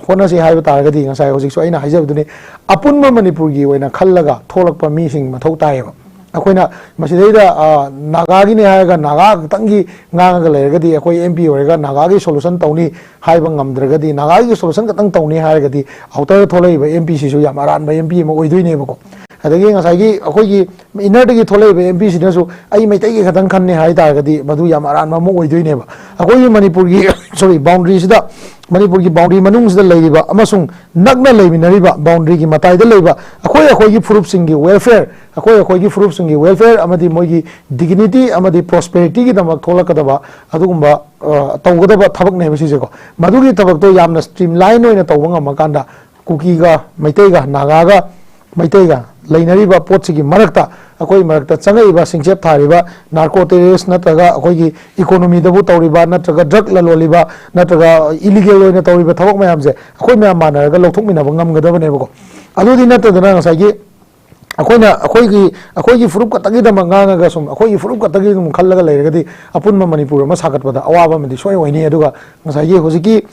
B: hona si hai ba taragadi ngasai hojik so aina haijab duni apun manipur gi oina khallaga tholak pa mi sing mathau tai ba akoina masideda naga gi ne haga naga tangi nganga lergadi akoi MP orega naga gi solution tawni haiba ngamdragadi naga gi solution ka tang tawni haigadi outer tholei ba MP si su yam aran ba MP ma oidoi ne bako adagi ngasai gi akoi gi inner gi tholei ba MP si na su ai mai tai gi khatang khan ne hai targadi madu yam aran ma mo oidoi ne ba akoi gi manipur gi sorry boundary sida manipur gi boundary manung sida leiba amasung nakna leiminariba boundary gi matai da leiba akoi gi furup sing gi welfare akoi gi furup sing gi welfare amadi moi gi dignity amadi prosperity gi damak thola kadaba adugumba tawgadaba thabak ne bisi je ko madu gi thabak to yamna streamline oina tawanga makanda kuki ga maitai ga naga ga maitai ga leinariba pot gi marakta akoi marakta changai ba singchep thariba narco terrorist natraga akoi gi economy dabu tawriba natraga drug laloliba natraga illegal oina tawriba thabak mayam je akoi mayam manaraga lokthokmina bangam gadaba ne bako adudi natadana ngasai gi akoi gi furup ka tagi da manganga ga sum akoi gi furup ka tagi dum khallaga leiragadi apun ma manipur ma sagat pada awaba medi soi oini aduga ngasai gi hojiki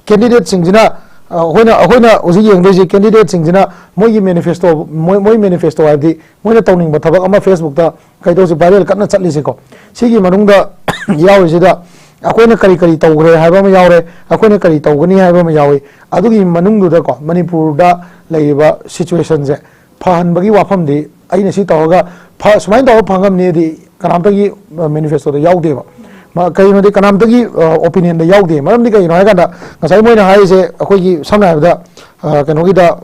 B: candidate singjina akoina usi yengdoi candidate singjina moi manifesto haidi moina tawning ba thabak ama Facebook ta kaido si viral katna chatli se ko sigi manungda yawi sida akoina kari tawgre haiba ma yawre akoina kari tawgani haiba ma yawi adugi manungdu da ko manipur da leiba situation je phan bagi wafam di aina si tawga sumain taw phangam ne di kanamta gi manifesto da yawde ba ma kai no di kanamta gi opinion da yawde maram di kai no ga da ngasai moina hai se akoi gi samna da kano gi da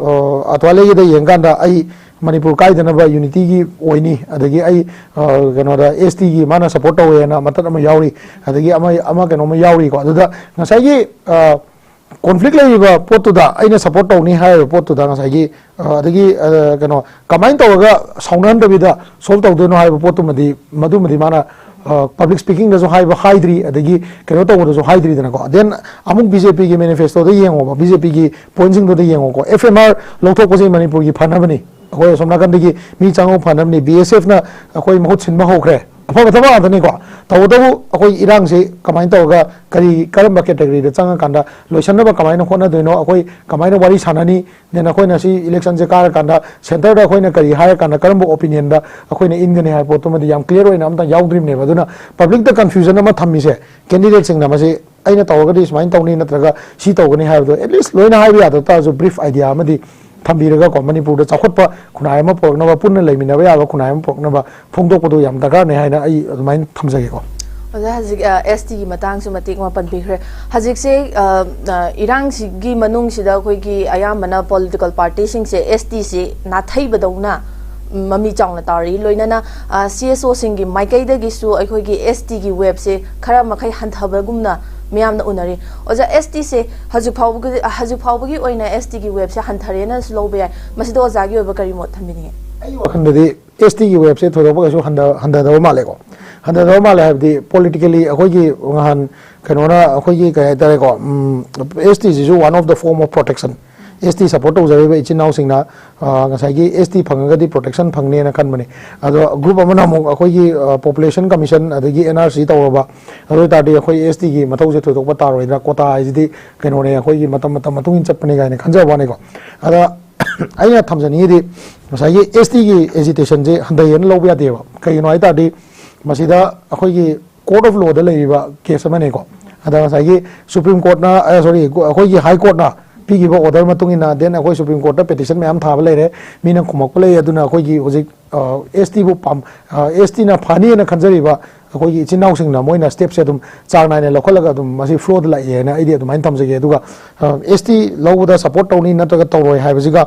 B: atwale gi da yenganda ai manipur kai dana ba unity gi oini adagi ai kano da ST gi mana support tawe na matat ama yawri adagi ama kano ma yawri ko da ngasai gi conflict leiba potuda aina support tawni hai potuda ngasai gi adagi kano kamain tawaga saunan da bida solve tawdeno hai potumadi madumadi mana public speaking da so hai ba haidri adagi kano tawo da so haidri dana ko then amuk BJP gi manifesto da yengo BJP gi pointing da yengo ko FMR lokthok ko manipur gi phanabani akoi somna kan dagi mi chango phanabni BSF na akoi mahut sin ma hokre ꯑꯐꯕ ꯊꯕꯛ ꯉꯥꯛꯇꯅꯤꯀꯣ ꯇꯧꯕꯇꯕꯨ ꯑꯩꯈꯣꯏ ꯏꯔꯥꯡꯁꯤ ꯀꯃꯥꯏꯅ ꯇꯧꯔꯒ ꯀꯔꯝꯕ ꯀꯦꯇꯦꯒꯣꯔꯤꯗ ꯆꯪꯉꯀꯥꯟꯗ ꯂꯣꯏꯁꯟꯅꯕ ꯀꯃꯥꯏꯅ ꯍꯣꯠꯅꯗꯣꯏꯅꯣ ꯑꯩꯈꯣꯏ ꯀꯃꯥꯏꯅ ꯋꯥꯔꯤ ꯁꯥꯟꯅꯅꯤ ꯗꯦꯟ ꯑꯩꯈꯣꯏꯅ ꯁꯤ ꯏꯂꯦꯛꯁꯟꯁꯦ ꯀꯥꯔꯀꯥꯟꯗ ꯁꯦꯟꯇꯔꯗ ꯑꯩꯈꯣꯏꯅ ꯀꯔꯤ ꯍꯥꯏꯔꯀꯥꯟꯗ ꯀꯔꯝꯕ ꯑꯣꯄꯤꯅꯤꯌꯟꯗ ꯑꯩꯈꯣꯏꯅ ꯏꯟꯒꯅꯤ ꯍꯥꯏꯕ ꯄꯣꯠꯇꯨꯃꯗꯤ ꯌꯥꯝ ꯀ꯭ꯂꯤꯌꯔ ꯑꯣꯏꯅ ꯑꯝꯇ ꯌꯥꯎꯗ꯭ꯔꯤꯕꯅꯦꯕ ꯑꯗꯨꯅ ꯄꯕ꯭ꯂꯤꯛꯇ ꯀꯟꯐ꯭ꯌꯨꯖꯟ ꯑꯃ ꯊꯝꯃꯤꯁꯦ ꯀꯦꯟꯗꯤꯗꯦꯠꯁꯤꯡꯅ ꯃꯁꯤ ꯑꯩꯅ ꯇꯧꯔꯒꯗꯤ ꯁꯨꯃꯥꯏꯅ ꯇꯧꯅꯤ ꯅꯠꯇ꯭ꯔꯒ ꯁꯤ ꯇꯧꯒꯅꯤ ꯍꯥꯏꯕꯗꯣ ꯑꯦꯠꯂꯤꯁ ꯂꯣꯏꯅ ꯍꯥꯏꯕ ꯌꯥꯗ ꯇꯥꯔꯁꯨ ꯕ꯭रीफ आइडिया ꯑꯃꯗꯤ ꯊꯝꯕꯤꯔꯒꯀꯣ ꯃꯅꯤꯄꯨꯔꯗ ꯆꯥꯎꯈꯠꯄ ꯈꯨꯟꯅꯥꯏ ꯑꯃ ꯄꯨꯔꯛꯅꯕ ꯄꯨꯟꯅ ꯂꯩꯃꯤꯟꯅꯕ ꯌꯥꯕ ꯈꯨꯟꯅꯥꯏ ꯑꯃ ꯄꯨꯔꯛꯅꯕ ꯐꯣꯡꯗꯣꯛꯄꯗꯣ ꯌꯥꯝ ꯗꯔꯀꯥꯔꯅꯦ ꯍꯥꯏꯅ ꯑꯩ ꯑꯗꯨꯃꯥꯏꯅ ꯊꯝꯖꯒꯦꯀꯣ
A: ꯑꯣꯖꯥ ꯍꯧꯖꯤꯛ ST ꯒꯤ ꯃꯇꯥꯡꯁꯨ ꯃꯇꯦꯛ ꯑꯃ ꯄꯟꯕꯤꯈ꯭ꯔꯦ ꯍꯧꯖꯤꯛꯁꯦ ꯏꯔꯥꯡꯁꯤꯒꯤ ꯃꯅꯨꯡꯁꯤꯗ ꯑꯩꯈꯣꯏꯒꯤ ꯑꯌꯥꯝꯕꯅ ꯄꯣꯂꯤꯇꯤꯀꯦꯜ ꯄꯥꯔꯇꯤꯁꯤꯡꯁꯦ ST ꯁꯤ ꯅꯥꯊꯩꯕꯗꯧꯅ ꯃꯃꯤ ꯆꯥꯎꯅ ꯇꯥꯔꯤ ꯂꯣꯏꯅꯅ CSO ꯁꯤꯡꯒꯤ ꯃꯥꯏꯀꯩꯗꯒꯤꯁꯨ ꯑꯩꯈꯣꯏꯒꯤ ST ꯒꯤ ꯋꯦꯕꯁꯦ ꯈꯔ ꯃꯈꯩ ꯍꯟꯊꯕꯒꯨꯝꯅ ꯃꯌꯥꯝꯅ ꯎꯅꯔꯤ ꯑꯣꯖꯥ ST ꯁꯦ ꯍꯧꯖꯤꯛ ꯐꯥꯎꯕꯒꯤ ꯑꯣꯏꯅ ST ꯒꯤ ꯋꯦꯕꯁꯦ ꯍꯟꯊꯔꯦꯅꯁꯨ ꯂꯧꯕ ꯌꯥꯏ ꯃꯁꯤꯗ ꯑꯣꯖꯥꯒꯤ ꯑꯣꯏꯕ ꯀꯔꯤ ꯃꯣꯠ ꯊꯝꯕꯤꯅꯤꯡꯉꯦ
B: ꯑꯩ ꯋꯥꯈꯜꯗꯗꯤ ST ꯒꯤ ꯋꯦꯕꯁꯦ ꯊꯣꯏꯗꯣꯛꯄ ꯀꯩꯁꯨ ꯍꯟꯊꯗꯕ ꯃꯥꯜꯂꯦꯀꯣ ꯍꯟꯊꯗꯕ ꯃꯥꯜꯂꯦ ꯍꯥꯏꯕꯗꯤ ꯄꯣꯂꯤꯇꯤꯀꯦꯜꯂꯤ ꯑꯩꯈꯣꯏꯒꯤ ꯉꯍꯥꯟ ꯀꯩꯅꯣꯅ ꯑꯩꯈꯣꯏꯒꯤ ꯀꯩ ꯍꯥꯏꯇꯥꯔꯦꯀꯣ ST ꯁꯤꯁꯨ one of the form of protection ST support ꯇꯧꯖꯔꯤꯕ ꯏꯆꯤꯟ ꯏꯅꯥꯎꯁꯤꯡꯅ ꯉꯁꯥꯏꯒꯤ ST ꯐꯪꯉꯒꯗꯤ ꯄ꯭ꯔꯣꯇꯦꯛꯁꯟ ꯐꯪꯅꯦꯅ ꯈꯟꯕꯅꯤ ꯑꯗꯣ ꯒ꯭ꯔꯨꯞ ꯑꯃꯅ ꯑꯃꯨꯛ ꯑꯩꯈꯣꯏꯒꯤ ꯄꯣꯄꯨꯂꯦꯁꯟ ꯀꯃꯤꯁꯟ ꯑꯗꯒꯤ NRC ꯇꯧꯔꯕ ꯑꯗꯨ ꯑꯣꯏꯇꯥꯔꯗꯤ ꯑꯩꯈꯣꯏ ST ꯒꯤ ꯃꯊꯧꯁꯦ ꯊꯣꯏꯗꯣꯛꯄ ꯇꯥꯔꯣꯏꯗ꯭ꯔꯥ ꯀꯣꯇꯥ ꯍꯥꯏꯁꯤꯗꯤ ꯀꯩꯅꯣꯅꯦ ꯑꯩꯈꯣꯏꯒꯤ ꯃꯇꯝ ꯃꯇꯨꯡ ꯏꯟꯅ ꯆꯠꯄꯅꯤ ꯀꯥꯏꯅ ꯈꯟꯖꯕ ꯋꯥꯅꯤꯀꯣ ꯑꯗ ꯑꯩꯅ ꯊꯝꯖꯅꯤꯡꯉꯤꯗꯤ ꯉꯁꯥꯏꯒꯤ ST ꯒꯤ ꯑꯦꯖꯤꯇꯦꯁꯟꯁꯦ ꯍꯟꯊꯩꯌꯦꯅ ꯂꯧꯕ ꯌꯥꯗꯦꯕ ꯀꯩꯒꯤꯅꯣ ꯍꯥꯏ ꯇꯥꯔꯗꯤ ꯃꯁꯤꯗ ꯑꯩꯈꯣꯏꯒꯤ ꯀꯣꯔꯠ ꯑꯣꯐ ꯂꯣꯗ ꯂꯩꯔꯤꯕ ꯀꯦꯁ ꯑꯃꯅꯦꯀꯣ ꯑꯗ ꯉꯁꯥꯏꯒꯤ ꯁꯨꯄ꯭रीम कोर्टना सॉरी अखोई हाई कोर्टना पीगिबा ऑर्डर मतुंगिना देन अखोई सुप्रीम कोर्ट पेटिशन मैम थाब लेरे मीना खुमक ले अदुना अखोई होजिक ST बु पाम ST ना फानी ना खंजरीबा अखोई इचिनाउ सिंगना मोइना स्टेप से अदुम चार नाइने लखलगा अदुम मसी फ्लोद लाइए ना आइडिया अदुम थमजगे अदुगा ST लौबदा सपोर्ट तौनी नत्रगा तौरोय हाइबजिगा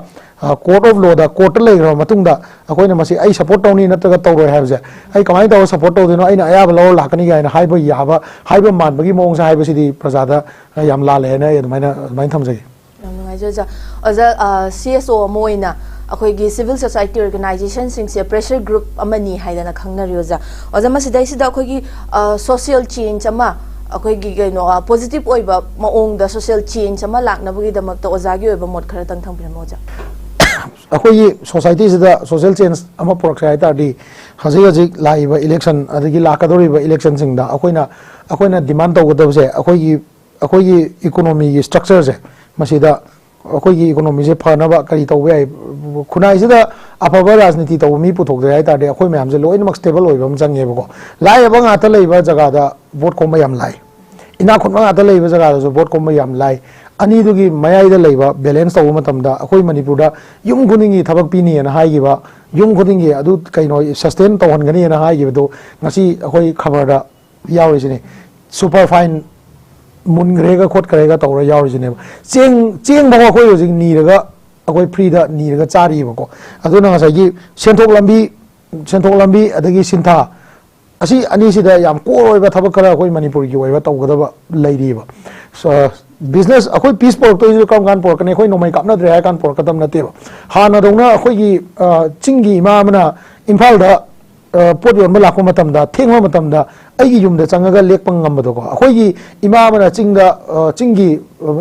B: कोर्ट ऑफ लॉ दा कोर्ट लेग्रा मतुंगदा अखोइना मसी आई सपोर्ट तौनी नत्रगा तौरोय हाइबजे आई कमाई तौ सपोर्ट तौदिनो आइना अयाब लौ लाकनी गाइना हाइबा याबा हाइबा मानबगी मोंगसा हाइबसिदी प्रजादा याम लालेना अदुमाइन थमजगे
A: अजा CSO मोइना अखोइगी सिविल सोसाइटी ऑर्गेनाइजेशन सिंगसे प्रेशर ग्रुप अमनी हाइदना खंगनरि ओजा ओजा मसिदाइसिदा अखोइगी सोशल चेंज अमा अखोइगी कइनो पॉजिटिव ओइबा मओंगदा सोशल चेंज अमा लाकनबगी दमकता ओजागी ओइबा मोड खरा तंग थंगबिरम ओजा
B: अखोइगी सोसाइटी सिदा सोशल चेंज अमा प्रोडक्ट हाइतारदी हजिक लाइबा इलेक्शन अदगी लाकदोरिबा इलेक्शन सिंगदा अखोइना डिमांड तौगदबसे अखोइगी इकोनॉमी की स्ट्रक्चर से मसिदा अखोइगी इकोनॉमी से फनबा करी तौबे याय खुनाइसिदा अफबा राजनीति तौ मी पुथोकदे हाइतारदे अखोइ मैम से लोइनमक स्टेबल ओइबम जंगेबको लाइबा गाता लेबा जगादा वोट कोंबा याम लाइ इना खुनबा गाता लेबा जगादा जो वोट कोंबा याम लाइ अनिदुगी मयाइदा लेबा बैलेंस तौ मतमदा अखोइ मणिपुरदा युम खुदिंगी थबक पिनियना हाइगिबा युम खुदिंगी अदु कइनो सस्टेन तौहनगनिना हाइगिबदो ngasi अखोइ खबरदा यावरिसिने सुपर फाइन मुनग्रेगा खोटकरेगा तौर यावरिसिने चेंग बगा अखोइ होजिक नीरगा अखोइ फ्रीदा नीरगा चारीबको अदुना ngसाइगी सेंथोक लंबी अदगी सिंथा असी अनीसिदा याम कोर ओइबा थबक खरा अखोइ मणिपुरगी ओइबा तौगदबा लैरिबा बिजनेस अखोइ पीस पोरक तो कम कान पोरक ने अखोइ नोमै कापनद्रे हाय कान पोरक दम नतेबा हाना दौना अखोइगी चिंगी इमामना इम्फालदा पोट योनबा लाको मतमदा थेंगबा मतमदा अइगी युमदा चंगगा लेकपा ngambadoko अखोइगी इमामना चिंगी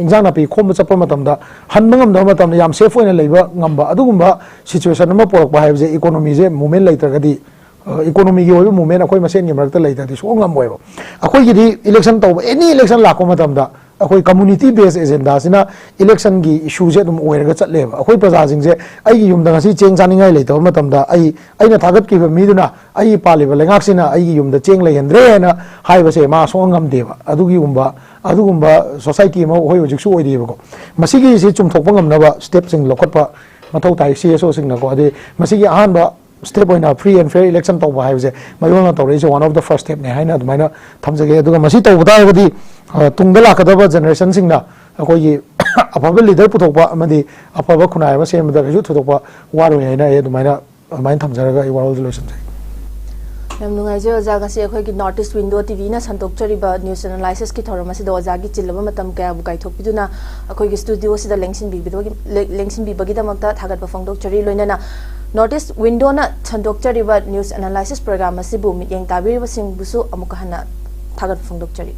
B: इंजांग नापी खोम चप्पा मतमदा हनबा ngamda मतमदा याम सेफ ओइना लेबा ngamba अदुगुम्बा सिचुएशन अमा पोरकबा हाइबजे इकोनॉमी जे मूवमेंट लेत्रगदी इकोनॉमी की ओइबा मूवमेंट अखोइ मसेन गे मरकता लेतदी सो ngam अखोइगी इलेक्शन तौबा एनी इलेक्शन लाको मतमदा अखोइ कम्युनिटी बेस्ड एजेंडा सिना इलेक्शन की इशू जे दुम ओइरगा चटलेबा अखोइ प्रजासिंग जे अइगी युमदा ngasi चेंग चानिंगाइ लेतबा मतमदा अइना थागतकिबा मीदुना अइ पालिबा लेंगाक्सिना अइगी युमदा चेंग लेहेंद्रे ना हाइबसे मा सो ngamदेबा अदुगुम्बा सोसाइटी मा होय होजिकसु ओइदेबको मसिगी से चुमथोकपा ngamनबा स्टेप सिंग लखटपा मथौ ताइ CSO सिंगनाको अदे मसिगी अहानबा स्टेप ओइना फ्री एंड फेयर इलेक्शन तौबा हाइबसे मयोना तौरेसे one of the first step ने हाइना अदुमाइना थमजगे अदुगा मसि तौबदागदी तुंगदा लाकदबा जनरेशन सिंगना अखोइगी अफबा लीडर पुथोकपा अमदी अफबा खुनाइबा सेमदा कजु थोदोकपा वारोय हाइना अदुमाइना थमजरगा इ वारोल लोइसन
A: यम नुंगाइजे ओजागासी अखोइगी नॉर्थ ईस्ट विंडो टीवी ना संतोकचरिबा न्यूज एनालिसिस की थोरम असिदा ओजागी चिल्लबा मतम कया बुकाइथोकपिदुना अखोइगी स्टूडियो सिदा लेंसिन बिबगी दमकता थागतबा फोंदोकचरी लोइनना नॉर्थ ईस्ट विंडो ना संतोकचरिबा न्यूज एनालिसिस प्रोग्राम असिबु मियेंग ताबिरिबा सिंगबुसु अमुक हना थागत फोंदोकचरी